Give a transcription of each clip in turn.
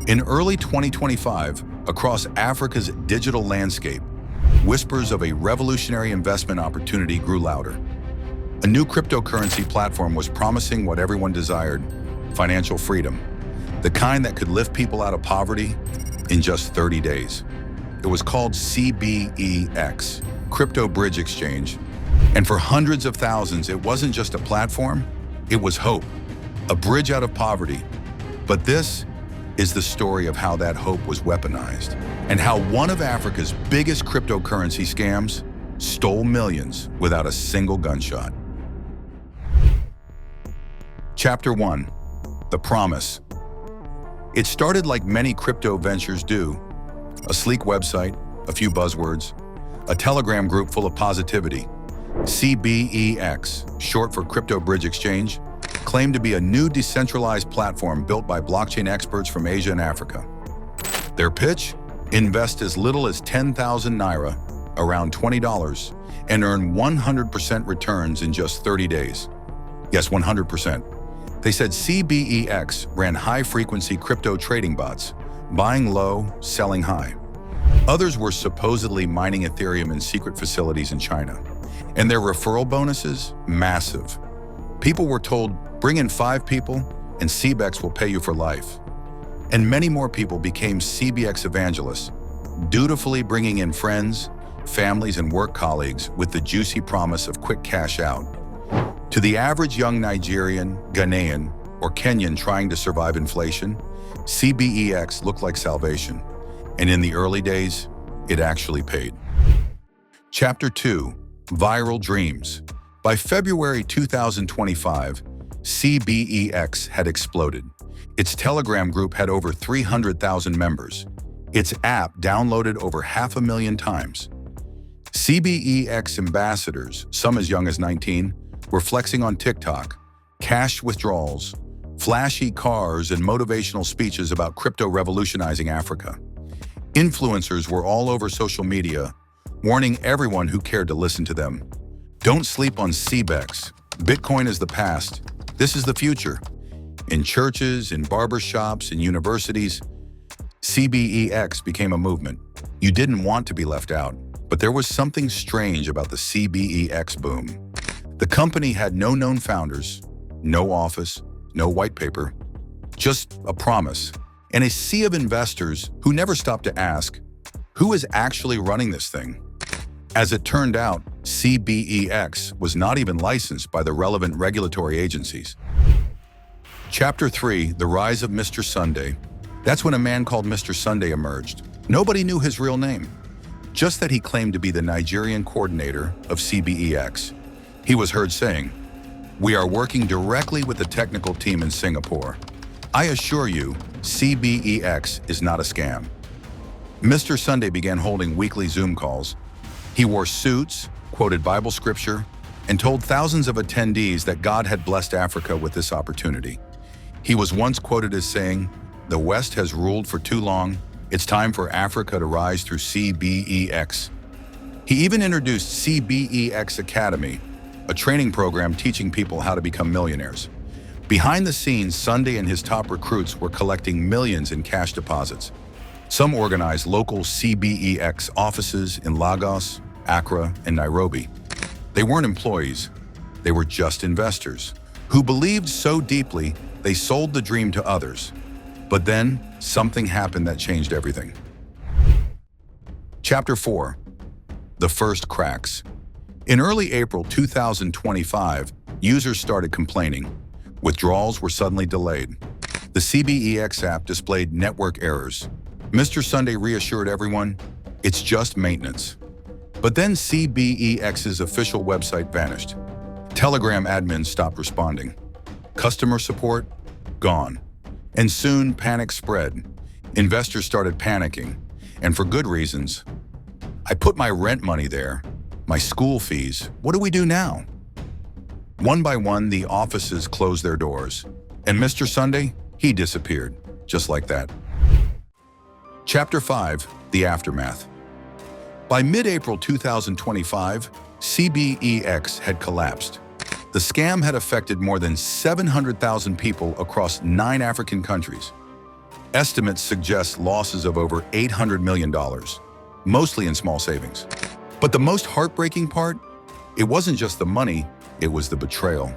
In early 2025, across Africa's digital landscape, whispers of a revolutionary investment opportunity grew louder. A new cryptocurrency platform was promising what everyone desired: financial freedom, the kind that could lift people out of poverty in just 30 days. It was called CBEX, Crypto Bridge Exchange, and for hundreds of thousands, it wasn't just a platform, it was hope, a bridge out of poverty. But this is the story of how that hope was weaponized, and how one of Africa's biggest cryptocurrency scams stole millions without a single gunshot. Chapter 1. The Promise. It started like many crypto ventures do: a sleek website, a few buzzwords, a Telegram group full of positivity. CBEX, short for Crypto Bridge Exchange, claimed to be a new decentralized platform built by blockchain experts from Asia and Africa. Their pitch? Invest as little as 10,000 Naira, around $20, and earn 100% returns in just 30 days. Yes, 100%. They said CBEX ran high-frequency crypto trading bots, buying low, selling high. Others were supposedly mining Ethereum in secret facilities in China. And their referral bonuses? Massive. People were told, bring in 5 people and CBEX will pay you for life. And many more people became CBEX evangelists, dutifully bringing in friends, families, and work colleagues with the juicy promise of quick cash out. To the average young Nigerian, Ghanaian, or Kenyan trying to survive inflation, CBEX looked like salvation. And in the early days, it actually paid. Chapter 2. Viral Dreams. By February 2025, CBEX had exploded. Its Telegram group had over 300,000 members. Its app downloaded over 500,000 times. CBEX ambassadors, some as young as 19, were flexing on TikTok, cash withdrawals, flashy cars, and motivational speeches about crypto revolutionizing Africa. Influencers were all over social media, warning everyone who cared to listen to them. Don't sleep on CBEX. Bitcoin is the past. This is the future. In churches, in barbershops, in universities, CBEX became a movement. You didn't want to be left out, but there was something strange about the CBEX boom. The company had no known founders, no office, no white paper, just a promise, and a sea of investors who never stopped to ask, who is actually running this thing? As it turned out, CBEX was not even licensed by the relevant regulatory agencies. Chapter 3. The Rise of Mr. Sunday. That's when a man called Mr. Sunday emerged. Nobody knew his real name, just that he claimed to be the Nigerian coordinator of CBEX. He was heard saying, "We are working directly with the technical team in Singapore. I assure you, CBEX is not a scam." Mr. Sunday began holding weekly Zoom calls. He wore suits, quoted Bible scripture, and told thousands of attendees that God had blessed Africa with this opportunity. He was once quoted as saying, "The West has ruled for too long. It's time for Africa to rise through CBEX." He even introduced CBEX Academy, a training program teaching people how to become millionaires. Behind the scenes, Sunday and his top recruits were collecting millions in cash deposits. Some organized local CBEX offices in Lagos, Accra, and Nairobi. They weren't employees, they were just investors who believed so deeply they sold the dream to others. But then, something happened that changed everything. Chapter 4. The First Cracks. In early April 2025, users started complaining. Withdrawals were suddenly delayed. The CBEX app displayed network errors. Mr. Sunday reassured everyone, it's just maintenance. But then CBEX's official website vanished. Telegram admins stopped responding. Customer support? Gone. And soon panic spread. Investors started panicking, and for good reasons. I put my rent money there, my school fees. What do we do now? One by one, the offices closed their doors. And Mr. Sunday, he disappeared, just like that. Chapter 5. The Aftermath. By mid-April 2025, CBEX had collapsed. The scam had affected more than 700,000 people across 9 African countries. Estimates suggest losses of over $800 million, mostly in small savings. But the most heartbreaking part? It wasn't just the money, it was the betrayal.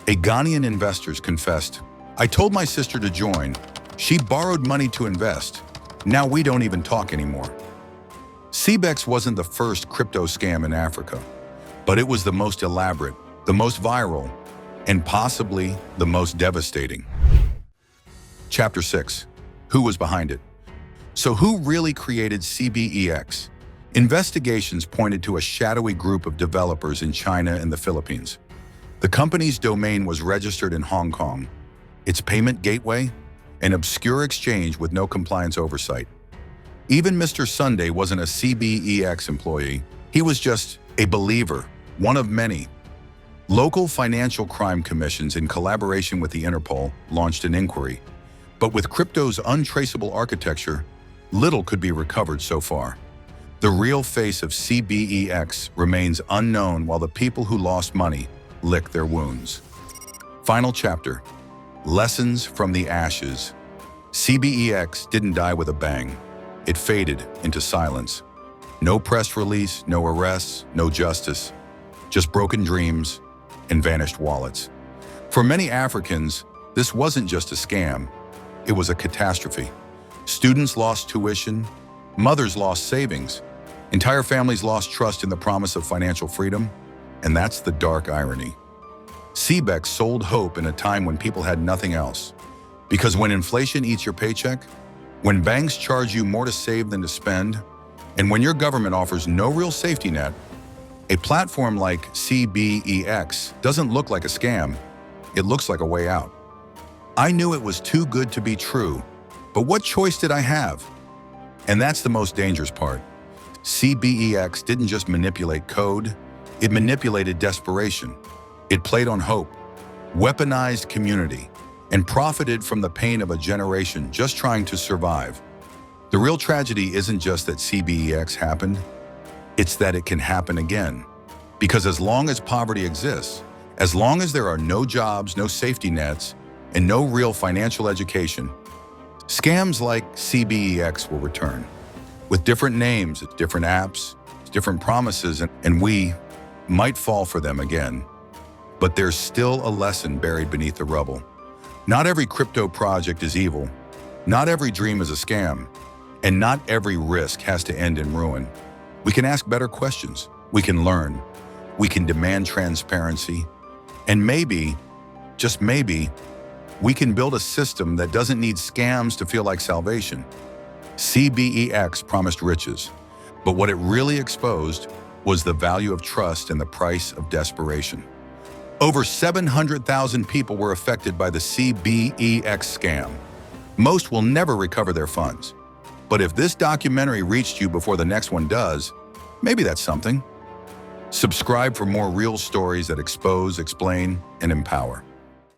A Ghanaian investor confessed, "I told my sister to join. She borrowed money to invest. Now we don't even talk anymore." CBEX wasn't the first crypto scam in Africa, but it was the most elaborate, the most viral, and possibly the most devastating. Chapter 6. Who was behind it? So who really created CBEX? Investigations pointed to a shadowy group of developers in China and the Philippines. The company's domain was registered in Hong Kong. Its payment gateway? An obscure exchange with no compliance oversight. Even Mr. Sunday wasn't a CBEX employee. He was just a believer, one of many. Local financial crime commissions, in collaboration with the Interpol, launched an inquiry. But with crypto's untraceable architecture, little could be recovered so far. The real face of CBEX remains unknown while the people who lost money lick their wounds. Final chapter. Lessons from the ashes. CBEX didn't die with a bang. It faded into silence. No press release, no arrests, no justice. Just broken dreams and vanished wallets. For many Africans, this wasn't just a scam. It was a catastrophe. Students lost tuition, mothers lost savings, entire families lost trust in the promise of financial freedom, and that's the dark irony. CBEX sold hope in a time when people had nothing else. Because when inflation eats your paycheck, when banks charge you more to save than to spend, and when your government offers no real safety net, a platform like CBEX doesn't look like a scam, it looks like a way out. I knew it was too good to be true, but what choice did I have? And that's the most dangerous part. CBEX didn't just manipulate code, it manipulated desperation. It played on hope, weaponized community, and profited from the pain of a generation just trying to survive. The real tragedy isn't just that CBEX happened, it's that it can happen again. Because as long as poverty exists, as long as there are no jobs, no safety nets, and no real financial education, scams like CBEX will return. With different names, different apps, different promises, and we might fall for them again. But there's still a lesson buried beneath the rubble. Not every crypto project is evil. Not every dream is a scam. And not every risk has to end in ruin. We can ask better questions. We can learn. We can demand transparency. And maybe, just maybe, we can build a system that doesn't need scams to feel like salvation. CBEX promised riches, but what it really exposed was the value of trust and the price of desperation. Over 700,000 people were affected by the CBEX scam. Most will never recover their funds. But if this documentary reached you before the next one does, maybe that's something. Subscribe for more real stories that expose, explain, and empower.